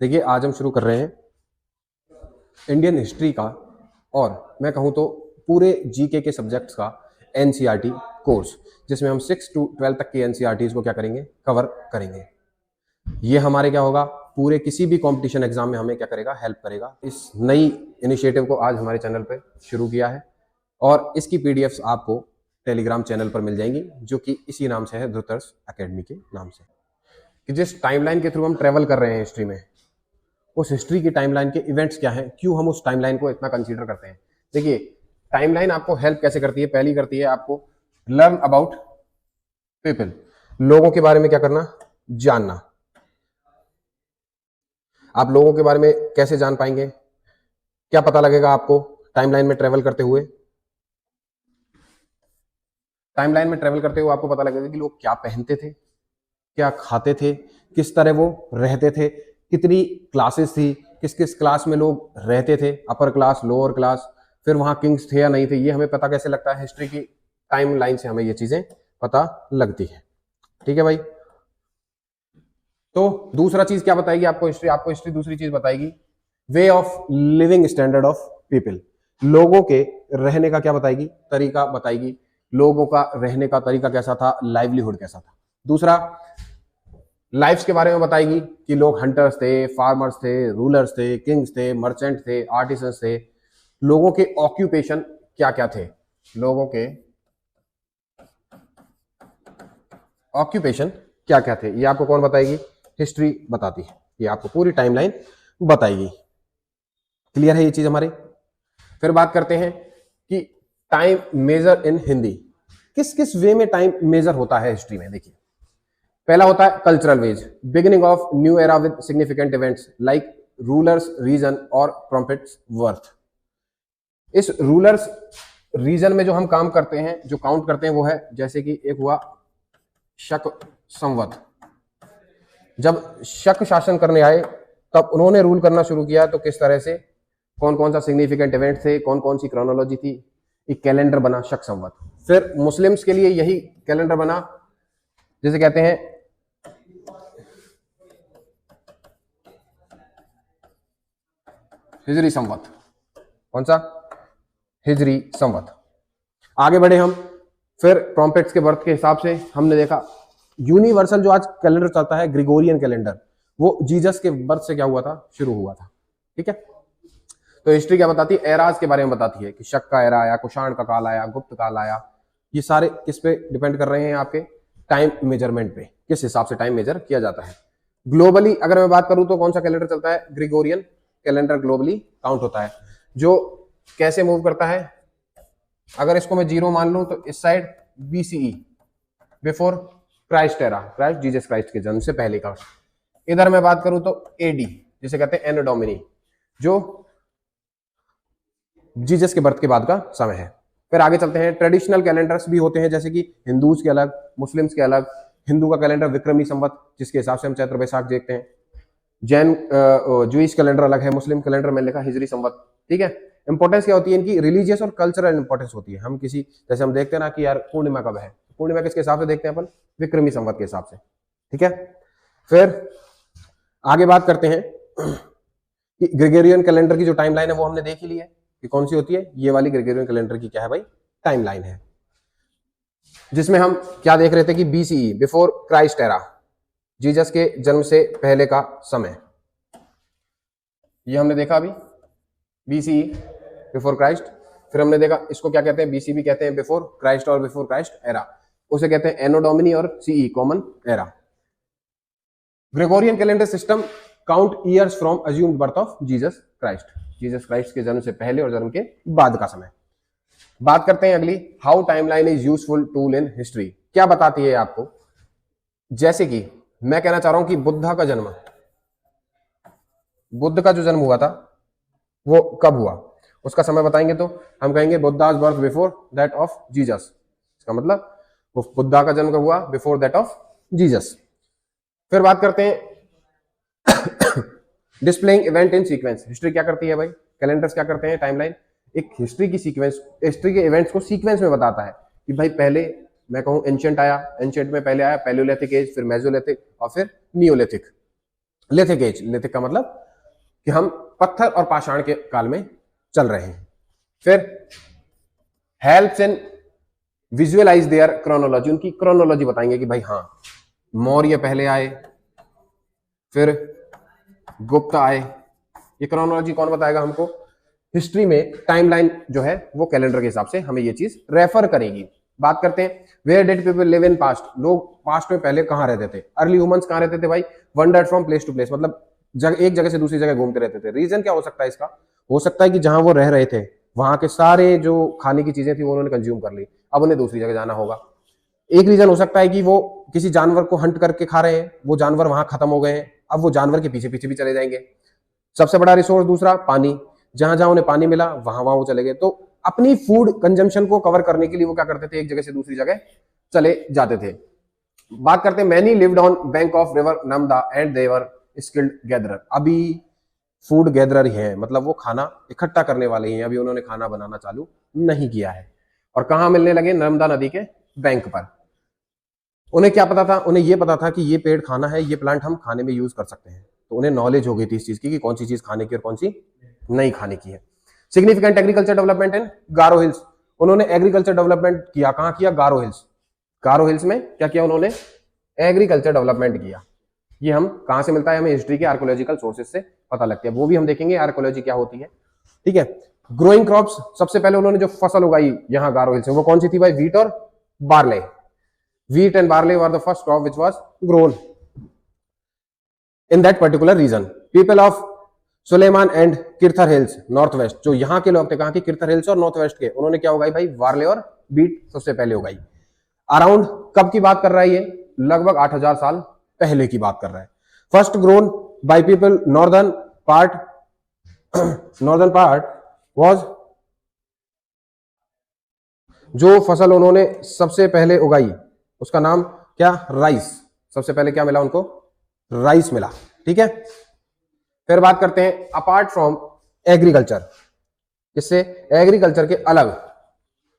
देखिए आज हम शुरू कर रहे हैं इंडियन हिस्ट्री का और मैं कहूँ तो पूरे जीके के सब्जेक्ट्स का एनसीईआरटी कोर्स, जिसमें हम 6 to 12 तक की एनसीईआरटीज को क्या करेंगे, कवर करेंगे। ये हमारे क्या होगा, पूरे किसी भी कंपटीशन एग्जाम में हमें क्या करेगा, हेल्प करेगा। इस नई इनिशिएटिव को आज हमारे चैनल पे शुरू किया है और इसकी पीडीएफ्स आपको टेलीग्राम चैनल पर मिल जाएंगी, जो कि इसी नाम से है, ध्रुतर्स एकेडमी के नाम से। कि जिस टाइमलाइन के थ्रू हम ट्रेवल कर रहे हैं हिस्ट्री में, उस हिस्ट्री की टाइमलाइन के इवेंट्स क्या हैं, क्यों हम उस टाइमलाइन को इतना कंसीडर करते हैं। देखिए टाइमलाइन आपको हेल्प कैसे करती है, पहली करती है आपको लर्न अबाउट पीपल, लोगों के बारे में क्या करना, जानना। आप लोगों के बारे में कैसे जान पाएंगे, क्या पता लगेगा आपको टाइमलाइन में ट्रेवल करते हुए। टाइमलाइन में ट्रेवल करते हुए आपको पता लगेगा कि लोग क्या पहनते थे, क्या खाते थे, किस तरह वो रहते थे, कितनी क्लासेस थी, किस किस क्लास में लोग रहते थे, अपर क्लास, लोअर क्लास, फिर वहां किंग्स थे या नहीं थे। ये हमें पता कैसे लगता है, हिस्ट्री की टाइम लाइन से हमें ये चीजें पता लगती है। ठीक है भाई। तो दूसरा चीज क्या बताएगी आपको हिस्ट्री, आपको हिस्ट्री दूसरी चीज बताएगी way of living standard of people, लोगों के रहने का क्या बताएगी, तरीका बताएगी। लोगों का रहने का तरीका कैसा था, लाइवलीहुड कैसा था। दूसरा लाइफ्स के बारे में बताएगी कि लोग हंटर्स थे, फार्मर्स थे, रूलर्स थे, किंग्स थे, मर्चेंट थे, आर्टिसंस थे। लोगों के ऑक्यूपेशन क्या क्या थे, लोगों के ऑक्यूपेशन क्या क्या थे, ये आपको कौन बताएगी, हिस्ट्री बताती है। ये आपको पूरी टाइमलाइन बताएगी। क्लियर है ये चीज हमारी। फिर बात करते हैं कि टाइम मेजर इन हिंदी, किस किस वे में टाइम मेजर होता है हिस्ट्री में। देखिए पहला होता है cultural wedge, beginning of new era with significant events like rulers reign और प्रॉम्प्ट्स वर्थ। इस रूलर्स रीजन में जो हम काम करते हैं, जो काउंट करते हैं, वो है जैसे कि एक हुआ शक संवत। जब शक शासन करने आए तब उन्होंने रूल करना शुरू किया, तो किस तरह से, कौन कौन सा सिग्निफिकेंट इवेंट थे, कौन कौन सी क्रोनोलॉजी थी, एक कैलेंडर बना शक संवत। फिर मुस्लिम्स के लिए यही कैलेंडर बना, जिसे कहते हैं हिजरी संवत। कौन सा, हिजरी संवत। आगे बढ़े हम, फिर प्रॉम्प्ट्स के बर्थ के हिसाब से हमने देखा यूनिवर्सल जो आज कैलेंडर चलता है, ग्रिगोरियन कैलेंडर, वो जीसस के बर्थ से क्या हुआ था, शुरू हुआ था। ठीक है। तो हिस्ट्री क्या बताती है, एराज के बारे में बताती है कि शक का एरा आया, कुषाण का काल आया, गुप्त काल आया। ये सारे किस पे डिपेंड कर रहे हैं, आपके टाइम मेजरमेंट पे, किस हिसाब से टाइम मेजर किया जाता है। ग्लोबली अगर मैं बात करूं तो कौन सा कैलेंडर चलता है, ग्रिगोरियन कैलेंडर ग्लोबली काउंट होता है, जो कैसे मूव करता है। अगर इसको मैं 0 मान लूं तो इस side BCE, before Christ era, Christ Jesus Christ के जन्म से पहले का। इधर मैं बात करूं तो एडी, जिसे कहते हैं एनो डोमिनी, जो जीसस के बर्थ के बाद का समय है। फिर आगे चलते हैं, ट्रेडिशनल कैलेंडर्स भी होते हैं, जैसे कि हिंदूज के अलग, मुस्लिम्स के अलग। हिंदू का कैलेंडर विक्रमी संवत, जिसके हिसाब से हम चैत्र वैशाख देखते हैं। जैन जूइश कैलेंडर अलग है, मुस्लिम कैलेंडर में लिखा हिजरी संवत। ठीक है। इंपॉर्टेंस क्या होती है इनकी, रिलीजियस और कल्चरल इंपॉर्टेंस होती है। हम किसी, जैसे हम देखते हैं ना कि यार पूर्णिमा कब है, पूर्णिमा किसके हिसाब से देखते हैं अपन, विक्रमी संवत के हिसाब से। ठीक है। फिर आगे बात करते हैं कि ग्रेगोरियन कैलेंडर की जो टाइमलाइन है वो हमने देख ही ली है कि कौन सी होती है, ये वाली ग्रेगोरियन कैलेंडर की क्या है भाई, टाइमलाइन है, जिसमें हम क्या देख रहे थे कि BCE, before Christ era, Jesus के जन्म से पहले का समय, ये हमने देखा अभी, बीसीई बिफोर क्राइस्ट। फिर हमने देखा इसको क्या कहते हैं, बीसीबी कहते हैं बिफोर क्राइस्ट और बिफोर क्राइस्ट एरा, उसे कहते हैं एनो डोमिनी और CE common era. Gregorian calendar system count years from assumed birth of Jesus Christ, Jesus Christ के जन्म से पहले और जन्म के बाद का समय। बात करते हैं अगली, how timeline is useful tool in history. क्या बताती है आपको, जैसे कि मैं कहना चाह रहा हूं कि बुद्ध का जन्म, बुद्ध का जो जन्म हुआ था वो कब हुआ, उसका समय बताएंगे तो हम कहेंगे Buddhas birth before that of Jesus. इसका मतलब वो बुद्धा का जन्म कब हुआ, बिफोर दैट ऑफ जीसस। फिर बात करते हैं displaying event in sequence. History क्या करती है भाई, कैलेंडर्स क्या करते हैं, टाइमलाइन एक हिस्ट्री की सीक्वेंस, हिस्ट्री के इवेंट्स को सीक्वेंस में बताता है कि भाई पहले मैं कहूं एंशिएंट आया, एंशिएंट में पहले आया पैलियोलिथिक एज, फिर मेसोलिथिक और फिर नियोलिथिक। लिथिक एज, लिथिक का मतलब कि हम पत्थर और पाषाण के काल में चल रहे हैं। फिर helps in visualise their chronology, उनकी क्रोनोलॉजी बताएंगे कि भाई हाँ मौर्य पहले आए, फिर गुप्त आए। ये क्रोनोलॉजी कौन बताएगा हमको? हिस्ट्री में टाइमलाइन जो है वो कैलेंडर के हिसाब से हमें ये चीज रेफर करेगी। बात करते हैं where did people live in past, लोग पास्ट में पहले कहां रहते थे? अर्ली ह्यूमंस कहां रहते थे भाई? Wandered from place to place, मतलब एक जगह से दूसरी जगह घूमते रहते थे। रीजन क्या हो सकता है इसका? हो सकता है कि जहां वो रह रहे थे वहां के सारे जो खाने की चीजें थी वो उन्होंने कंज्यूम कर ली, अब उन्हें दूसरी जगह जाना होगा। एक रीजन हो सकता है कि वो किसी जानवर को हंट करके खा रहे हैं, वो जानवर वहां खत्म हो गए हैं, अब वो जानवर के पीछे पीछे भी चले जाएंगे। सबसे बड़ा रिसोर्स दूसरा पानी, जहां जहां उन्हें पानी मिला वहां वहां वो चले गए। तो अपनी फूड कंजम्पशन को कवर करने के लिए वो क्या करते थे? एक जगह से दूसरी जगह चले जाते थे। बात करते हैं many lived on bank of river Narmada and they were skilled gatherer, अभी फूड गैदरर ही है, मतलब वो खाना इकट्ठा करने वाले ही हैं, अभी उन्होंने खाना बनाना चालू नहीं किया है। और कहां मिलने लगे? नर्मदा नदी के बैंक पर। उन्हें क्या पता था? उन्हें ये पता था कि ये पेड़ खाना है, ये प्लांट हम खाने में यूज कर सकते हैं, तो उन्हें नॉलेज हो गई थी इस चीज की कि कौन सी चीज खाने की और कौन सी नहीं खाने की है। Significant agriculture development in Garo hills, उन्होंने एग्रीकल्चर डेवलपमेंट किया, कहां किया? गारो हिल्स। गारो हिल्स में क्या किया उन्होंने? एग्रीकल्चर डेवलपमेंट किया। ये हम कहां से मिलता है? हमें हिस्ट्री के आर्कोलॉजिकल सोर्सेज से पता लगती है, वो भी हम देखेंगे आर्कोलॉजी क्या होती है। ठीक है। ग्रोइंग क्रॉप्स, सबसे पहले उन्होंने जो फसल उगाई यहाँ गारो हिल्स में वो कौन सी थी भाई? व्हीट और barley. Wheat and barley were the first crop which was grown in that particular region. People of Sulaiman and Kirthar hills north west, जो यहाँ के लोग थे, कहाँ की? किरथर हिल्स और नॉर्थ वेस्ट के, उन्होंने क्या उगाई भाई? बार्ले और बीट सबसे पहले उगाई। अराउंड कब की बात कर रहा है ये? लगभग 8000 साल पहले की बात कर रहा है। First grown by people northern part was, जो फसल उन्होंने सबसे पहले उगाई उसका नाम क्या? राइस। सबसे पहले क्या मिला उनको? राइस मिला। ठीक है। फिर बात करते हैं अपार्ट फ्रॉम एग्रीकल्चर, इससे एग्रीकल्चर के अलग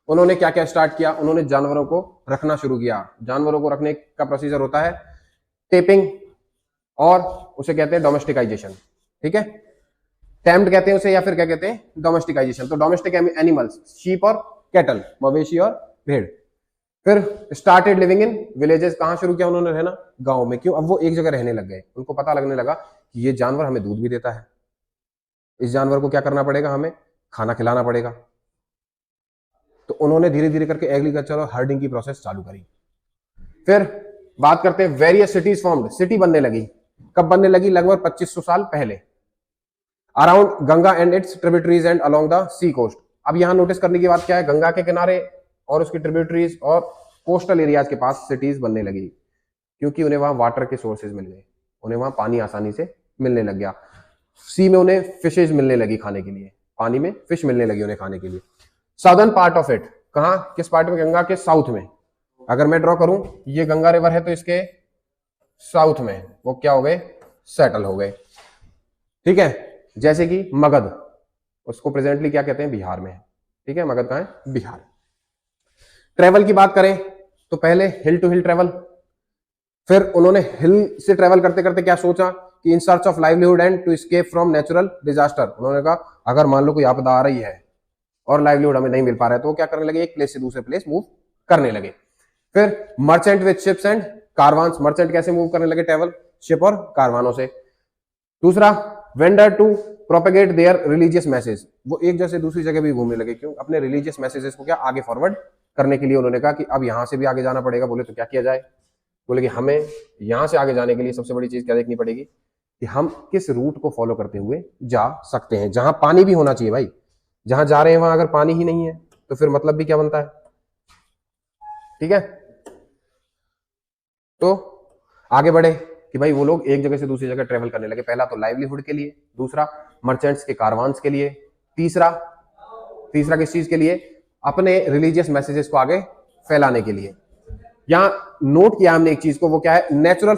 उन्होंने क्या क्या स्टार्ट किया? उन्होंने जानवरों को रखना शुरू किया। जानवरों को रखने का प्रोसीजर होता है टेपिंग, और उसे कहते हैं डोमेस्टिकाइजेशन। ठीक है। टैम्ड कहते हैं उसे, या फिर क्या कहते हैं? डोमेस्टिकाइजेशन। तो डोमेस्टिक एनिमल्स, शीप और कैटल, मवेशी और भेड़। फिर स्टार्टेड लिविंग इन विलेजेस, कहां शुरू किया उन्होंने रहना? गांव में। क्यों? अब वो एक जगह रहने लग गए, उनको पता लगने लगा कि ये जानवर हमें दूध भी देता है, इस जानवर को क्या करना पड़ेगा? हमें खाना खिलाना पड़ेगा। तो उन्होंने धीरे धीरे करके एग्रीकल्चर और हर्डिंग की प्रोसेस चालू करी। फिर बात करते हैं वेरियस सिटीज फॉर्म्ड, सिटी बनने लगी। कब बनने लगी? लगभग 2500 साल पहले। Around Ganga and its tributaries and along the sea coast. अब यहां नोटिस करने की बात क्या है? गंगा के किनारे और उसकी ट्रिब्यूटरीज और कोस्टल एरियाज के पास सिटीज बनने लगी, क्योंकि उन्हें वहां वाटर के सोर्सेज मिल गए, उन्हें वहां पानी आसानी से मिलने लग गया। सी में उन्हें फिशेज मिलने लगी खाने के लिए, पानी में फिश मिलने लगी उन्हें खाने के लिए। साउदर्न पार्ट ऑफ इट, कहां? किस पार्ट में? गंगा के साउथ में। अगर मैं ड्रॉ करूं, ये गंगा रिवर है तो इसके साउथ में वो क्या हो गए? सेटल हो गए। ठीक है। जैसे कि मगध, उसको प्रेजेंटली क्या कहते हैं? बिहार में। ठीक है। मगध कहां है? बिहार। ट्रेवल की बात करें तो पहले हिल टू हिल ट्रेवल, फिर उन्होंने हिल से ट्रेवल करते करते क्या सोचा कि in search of livelihood and to escape from natural disaster. उन्होंने कहा अगर मान लो कोई आपदा आ रही है और लाइवलीहुड हमें नहीं मिल पा रहा है, तो वो क्या करने लगे? एक प्लेस से दूसरे प्लेस मूव करने लगे। फिर merchant with ships and caravans, merchant कैसे मूव करने लगे? ट्रेवल शिप और कारवानों से। दूसरा wanted to propagate their religious message, वो एक जगह से दूसरी जगह भी घूमने लगे। क्यों? अपने रिलीजियस मैसेजेस को क्या आगे फॉरवर्ड करने के लिए। उन्होंने कहा कि अब यहां से भी आगे जाना पड़ेगा। बोले तो क्या किया जाए? बोले कि हमें यहां से आगे जाने के लिए सबसे बड़ी चीज क्या देखनी पड़ेगी कि हम किस रूट को फॉलो करते हुए जा सकते हैं, जहां पानी भी होना चाहिए भाई। जहां जा रहे हैं वहां अगर पानी ही नहीं है तो फिर मतलब भी क्या बनता है? ठीक है। तो आगे बढ़े कि भाई वो लोग एक जगह से दूसरी जगह ट्रेवल करने लगे। पहला तो लाइवलीहुड के लिए, दूसरा मर्चेंट्स के कारवान्स के लिए, तीसरा किस चीज के लिए? अपने रिलीजियस मैसेजेस को आगे फैलाने के लिए। यहां नोट किया हमने एक चीज को, वो क्या है? Natural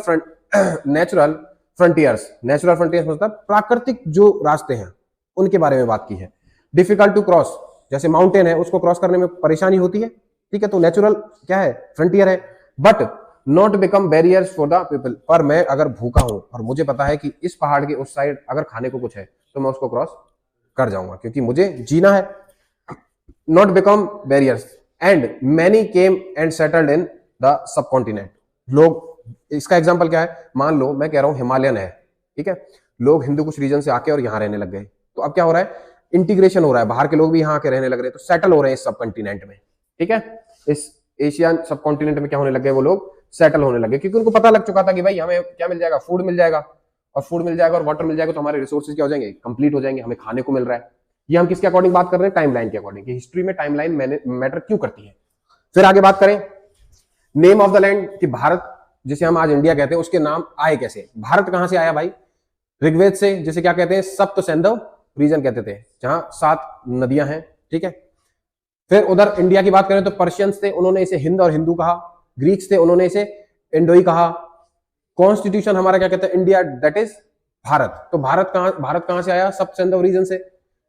frontiers. नेचुरल फ्रंटियर्स मतलब प्राकृतिक जो रास्ते हैं उनके बारे में बात की है। डिफिकल्ट टू क्रॉस, जैसे माउंटेन है उसको क्रॉस करने में परेशानी होती है। ठीक है। तो नेचुरल क्या है? फ्रंटियर है। But not become barriers for the people, पर मैं अगर भूखा हूं और मुझे पता है कि इस पहाड़ के उस साइड अगर खाने को कुछ है तो मैं उसको क्रॉस कर जाऊंगा क्योंकि मुझे जीना है। Not become barriers and many came and settled in the sub continent. लोग, इसका एग्जाम्पल क्या है, मान लो मैं कह रहा हूं हिमालयन है, ठीक है, लोग हिंदू कुछ रीजन से आके और यहां रहने लग गए, तो अब क्या हो रहा है, इंटीग्रेशन हो रहा है, बाहर के लोग भी यहाँ आके रहने लग रहे हैं, तो सेटल हो रहे हैं इस सब कॉन्टिनेंट में, ठीक है, इस एशियन सब कॉन्टिनेंट में क्या होने लग गए, वो लोग सेटल होने लगे क्योंकि उनको पता लग चुका था कि भाई हमें क्या मिल जाएगा, फूड मिल जाएगा, और फूड मिल जाएगा और वाटर मिल जाएगा तो हमारे रिसोर्सेज क्या हो जाएंगे, कंप्लीट हो जाएंगे, हमें खाने को मिल रहा है। ये हम किसके अकॉर्डिंग बात कर रहे हैं, टाइमलाइन के अकॉर्डिंग, कि हिस्ट्री में टाइमलाइन मैटर क्यों करती है। फिर आगे बात करें नेम ऑफ द लैंड, कि भारत जिसे हम आज इंडिया कहते हैं उसके नाम आए कैसे, भारत कहां से आया भाई, ऋग्वेद से, जिसे क्या कहते हैं, सप्त सैंधव रीजन कहते थे, जहां 7 नदियां हैं, ठीक है। फिर उधर इंडिया की बात करें तो पर्शियंस थे, उन्होंने इसे हिंद और हिंदू कहा, ग्रीक्स थे, उन्होंने इसे इंडोई कहा। कॉन्स्टिट्यूशन हमारा क्या कहता है, इंडिया, दैट इज भारत। तो भारत कहां से आया, सप्त सैंधव रीजन से,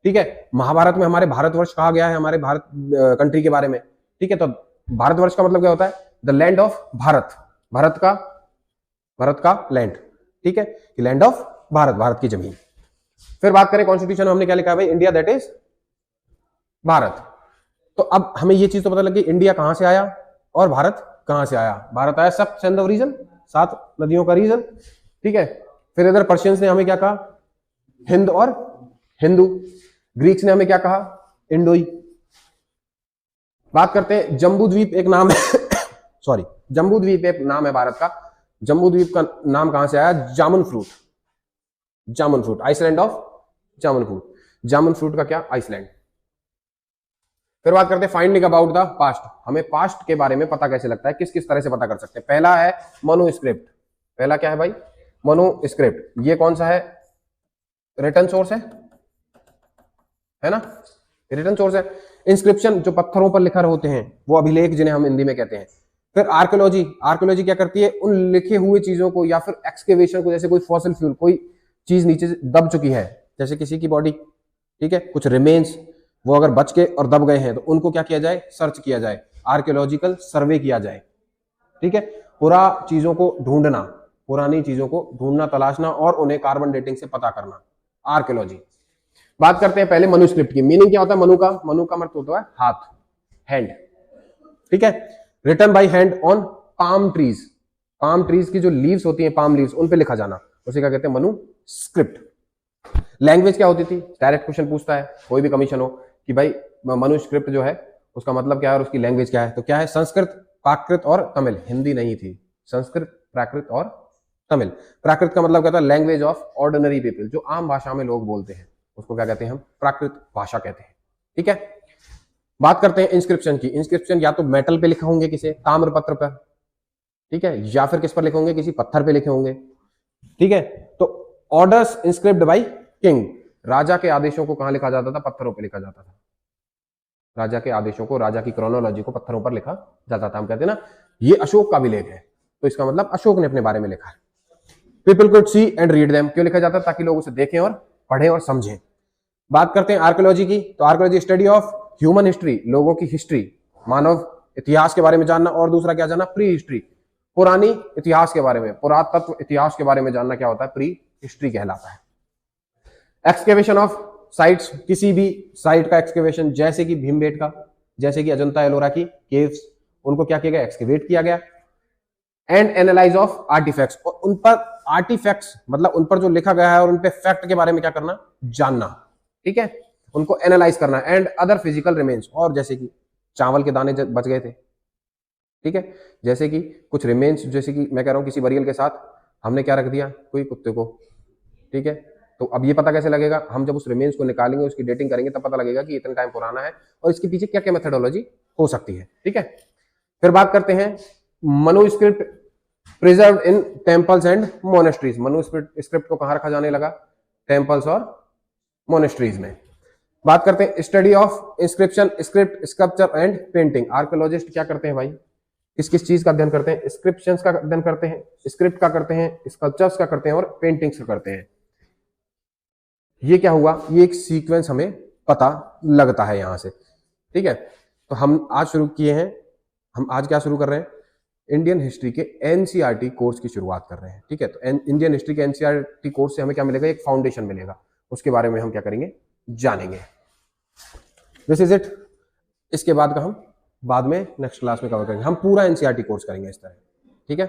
ठीक है। महाभारत में हमारे भारतवर्ष कहा गया है, हमारे भारत कंट्री के बारे में, ठीक है। तो भारतवर्ष का मतलब क्या होता है, the land of Bharat, Bharat का लैंड, ठीक है, लैंड ऑफ भारत, भारत की जमीन। फिर बात करें कॉन्स्टिट्यूशन, हमने क्या लिखा है भाई, इंडिया दैट इज भारत। तो अब हमें ये चीज तो पता लगी इंडिया कहां से आया और भारत कहां से आया। भारत आया सब सैंधव रीजन, 7 नदियों का रीजन, ठीक है। फिर इधर पर्शियंस ने हमें क्या कहा, हिंद और हिंदू। ग्रीक्स ने हमें क्या कहा, इंडोई। बात करते हैं जम्बू द्वीप, एक नाम है सॉरी, जम्बू द्वीप एक नाम है भारत का। जम्बू द्वीप का नाम कहां से आया, jamun fruit, jamun fruit, island of jamun fruit, jamun fruit का क्या, आइसलैंड। फिर बात करते हैं फाइंडिंग अबाउट द पास्ट, हमें पास्ट के बारे में पता कैसे लगता है, किस किस तरह से पता कर सकते हैं। पहला है मनुस्क्रिप्ट, पहला क्या है भाई, मनुस्क्रिप्ट। ये कौन सा है, रिटन सोर्स है ना, रिटन सोर्स है। इंस्क्रिप्शन जो पत्थरों पर लिखा होते हैं, वो अभिलेख जिन्हें हम हिंदी में कहते हैं। फिर आर्कियोलॉजी, आर्कियोलॉजी क्या करती है, उन लिखे हुए चीजों को या फिर एक्सकेवेशन को, जैसे कोई फॉसिल फ्यूल, कोई चीज नीचे से दब चुकी है, जैसे किसी की बॉडी, ठीक है, कुछ रिमेन्स, वो अगर बच के और दब गए हैं तो उनको क्या किया जाए, सर्च किया जाए, आर्कियोलॉजिकल सर्वे किया जाए, ठीक है। पूरा चीजों को ढूंढना, पुरानी चीजों को ढूंढना, तलाशना और उन्हें कार्बन डेटिंग से पता करना, आर्कियोलॉजी। बात करते हैं पहले मनुस्क्रिप्ट की। मीनिंग क्या होता है मनु का, मनु का मतलब होता है हाथ, हैंड, ठीक है। Written by hand on palm trees, palm trees की जो लीव्स होती हैं, पाम लीव्स, उन पे लिखा जाना, उसे क्या कहते हैं, मनुस्क्रिप्ट। लैंग्वेज क्या होती थी, डायरेक्ट क्वेश्चन पूछता है कोई भी कमीशन हो कि भाई मनुस्क्रिप्ट जो है उसका मतलब क्या है और उसकी लैंग्वेज क्या है, तो क्या है, संस्कृत, प्राकृत और तमिल। हिंदी नहीं थी, संस्कृत, प्राकृत और तमिल। प्राकृत का मतलब क्या था, लैंग्वेज ऑफ ऑर्डिनरी पीपल, जो आम भाषा में लोग बोलते हैं उसको क्या कहते हैं, हम प्राकृत भाषा कहते हैं, ठीक है। बात करते हैं इंस्क्रिप्शन की। इंस्क्रिप्शन या तो मेटल पे लिखे होंगे, किसी ताम्र पत्र पर, ठीक है, या फिर किस पर लिखे होंगे, किसी पत्थर पे लिखे होंगे, ठीक है। तो ऑर्डर्स इंस्क्रिप्ट बाय किंग, राजा के आदेशों को कहां लिखा जाता था, पत्थरों पर लिखा जाता था। राजा के आदेशों को, राजा की क्रोनोलॉजी को पत्थरों पर लिखा जाता था। हम कहते हैं ना ये अशोक का अभिलेख है, तो इसका मतलब अशोक ने अपने बारे में लिखा है। People could see and read them, क्यों लिखा जाता है, ताकि लोग उसे देखें और पढ़ें और समझें। बात करते हैं आर्कियोलॉजी की, तो archaeology study of human history, लोगों की हिस्ट्री, मानव इतिहास के बारे में जानना, और दूसरा क्या जानना, प्री हिस्ट्री, पुरानी इतिहास के बारे में, पुरातत्व इतिहास के बारे में जानना क्या होता है, प्री हिस्ट्री कहलाता है। एक्सकेवेशन ऑफ साइट्स, किसी भी साइट का एक्सकेवेशन, जैसे कि भीमबेटका, जैसे कि अजंता एलोरा की केव्स, उनको क्या किया गया, एक्सकेवेट किया गया। एंड एनालाइज ऑफ आर्टिफैक्ट्स, और उन पर आर्टिफैक्ट्स मतलब उन पर जो लिखा गया है और उन पे फैक्ट के बारे में क्या करना, जानना, ठीक है, उनको एनालाइज करना। एंड अदर फिजिकल रिमेन्स, और जैसे कि चावल के दाने बच गए थे, ठीक है, जैसे कि कुछ रिमेन्स, जैसे कि मैं कह रहा हूं किसी बरियल के साथ हमने क्या रख दिया, कोई कुत्ते को, ठीक है। तो अब ये पता कैसे लगेगा, हम जब उस रिमेन्स को निकालेंगे, उसकी डेटिंग करेंगे, तब पता लगेगा कि इतना टाइम पुराना है और इसके पीछे क्या क्या मेथोडोलॉजी हो सकती है, ठीक है। फिर बात करते हैं manuscript preserve in temples and monasteries. Manuscript को कहां रखा जाने लगा, टेम्पल्स और मोनेस्ट्रीज में। बात करते हैं study of inscription, script, sculpture and painting. Archaeologist क्या करते हैं भाई, किस किस चीज का अध्ययन करते हैं, इंस्क्रिप्शंस का अध्ययन करते हैं, स्क्रिप्ट का करते हैं, स्कल्पचर्स का करते हैं और पेंटिंग्स का करते हैं। ये क्या हुआ, ये एक सीक्वेंस हमें पता लगता है यहां से, ठीक है। तो हम आज शुरू किए हैं, हम आज क्या शुरू कर रहे हैं, इंडियन हिस्ट्री के एनसीईआरटी कोर्स की शुरुआत कर रहे हैं। ठीक है, तो इंडियन हिस्ट्री के एनसीईआरटी कोर्स से हमें क्या मिलेगा, एक फाउंडेशन मिलेगा, उसके बारे में हम क्या करेंगे, जानेंगे। This is it. इसके बाद का हम बाद में नेक्स्ट क्लास में कवर करेंगे, हम पूरा एनसीईआरटी कोर्स करेंगे इस तरह। ठीक है।